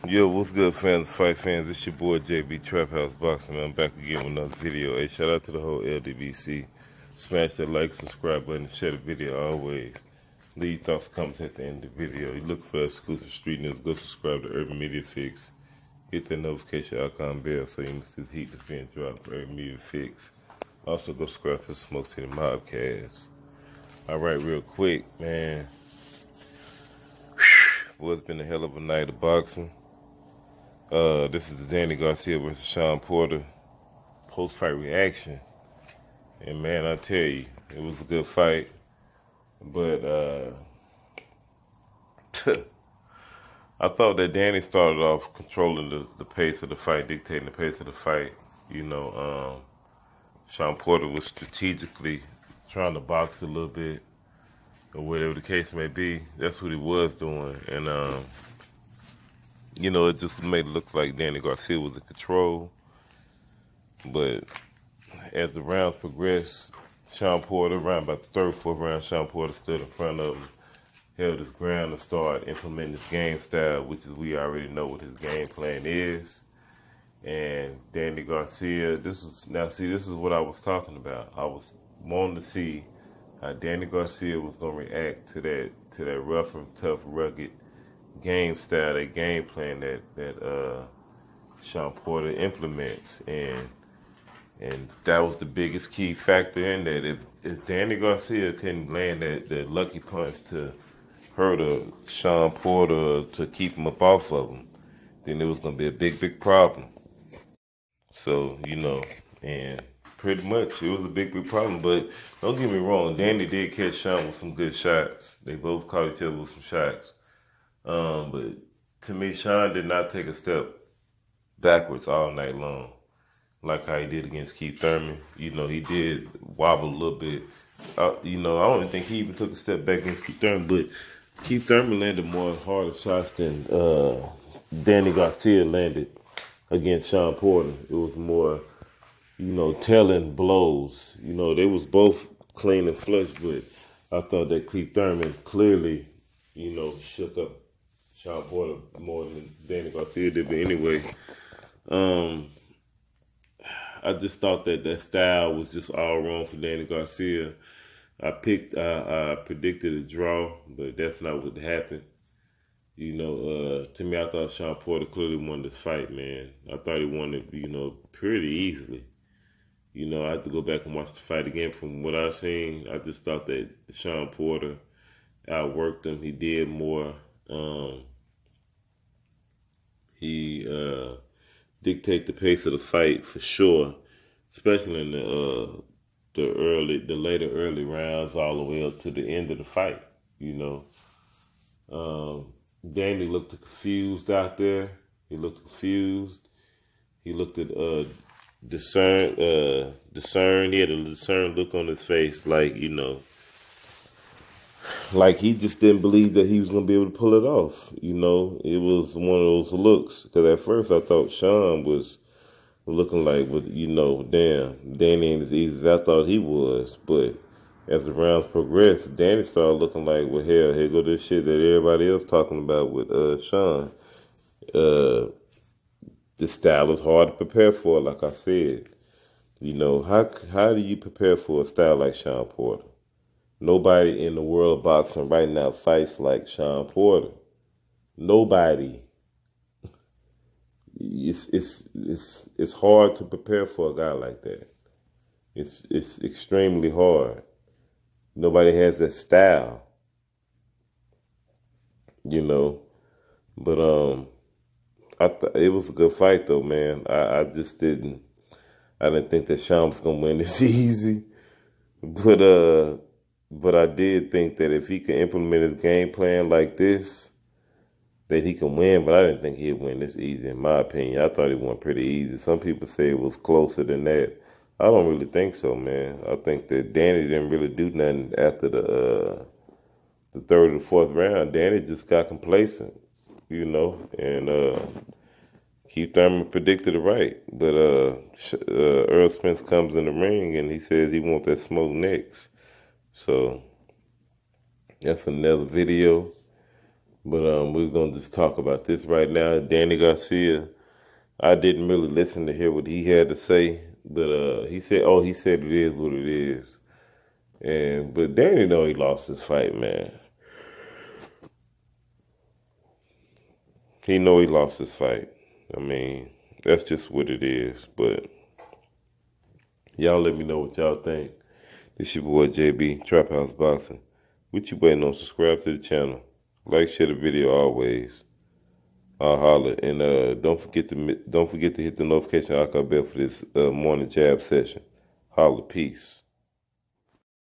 Yo, what's good, fans, fight fans? It's your boy JB Trap House Boxing, man. I'm back again with another video. Hey, shout out to the whole LDBC. Smash that like, subscribe button, and share the video always. Leave thoughts, comments at the end of the video. You look for exclusive street news, go subscribe to Urban Media Fix. Hit that notification icon bell so you can see this heat that's being dropped for Urban Media Fix. Also, go subscribe to the Smoke City Mobcast. Alright, real quick, man. Boy, it's been a hell of a night of boxing. This is the Danny Garcia versus Shawn Porter post-fight reaction. And man, I tell you, it was a good fight. But I thought that Danny started off controlling the pace of the fight, dictating the pace of the fight. You know, Shawn Porter was strategically trying to box a little bit, or whatever the case may be. That's what he was doing. And you know, it just made it look like Danny Garcia was in control. But as the rounds progressed, Shawn Porter, around about the third, fourth round, Shawn Porter stood in front of him, held his ground, and started implementing his game style, which is, we already know what his game plan is. And Danny Garcia, this is what I was talking about. I was wanting to see how Danny Garcia was going to react to that rough and tough, rugged game style, that game plan that Shawn Porter implements, and that was the biggest key factor in that. If Danny Garcia couldn't land that lucky punch to hurt Shawn Porter, to keep him up off of him, then it was gonna be a big problem. So, you know, and pretty much it was a big problem. But don't get me wrong, Danny did catch Shawn with some good shots. They both caught each other with some shots. But to me, Shawn did not take a step backwards all night long, like how he did against Keith Thurman. You know, he did wobble a little bit. You know, I don't think he even took a step back against Keith Thurman, but Keith Thurman landed more harder shots than Danny Garcia landed against Shawn Porter. It was more, you know, telling blows. You know, they was both clean and flush, but I thought that Keith Thurman clearly, you know, shook up Shawn Porter more than Danny Garcia did. But anyway, I just thought that style was just all wrong for Danny Garcia. I predicted a draw, but that's not what happened. You know, to me, I thought Shawn Porter clearly won this fight, man. I thought he won it, you know, pretty easily. You know, I had to go back and watch the fight again. From what I've seen, I just thought that Shawn Porter outworked him. He did more. He dictated the pace of the fight for sure, especially in the later early rounds, all the way up to the end of the fight. You know, Danny looked confused out there. He looked confused. He looked at discerned. He had a discerned look on his face, like, you know, like he just didn't believe that he was going to be able to pull it off. You know, it was one of those looks. Because at first I thought Shawn was looking like, you know, damn, Danny ain't as easy as I thought he was. But as the rounds progressed, Danny started looking like, well, hell, here go this shit that everybody else talking about with Shawn. This style is hard to prepare for, like I said. You know, how do you prepare for a style like Shawn Porter? Nobody in the world of boxing right now fights like Shawn Porter. Nobody. It's hard to prepare for a guy like that. It's extremely hard. Nobody has that style. You know. But it was a good fight though, man. I just didn't think that Shawn was gonna win this easy. But I did think that if he could implement his game plan like this, that he can win. But I didn't think he'd win this easy, in my opinion. I thought he won pretty easy. Some people say it was closer than that. I don't really think so, man. I think that Danny didn't really do nothing after the third or fourth round. Danny just got complacent, you know, and Keith Thurman predicted it right. But Earl Spence comes in the ring and he says he wants that smoke next. So that's another video. But we're gonna just talk about this right now. Danny Garcia. I didn't really listen to hear what he had to say, but he said it is what it is. But Danny know he lost his fight, man. He know he lost his fight. I mean, that's just what it is. But y'all let me know what y'all think. This your boy JB, Trap House Boxing. What you waiting on? Subscribe to the channel. Like, share the video always. I'll holler. And don't forget to hit the notification icon bell for this morning jab session. Holla, peace.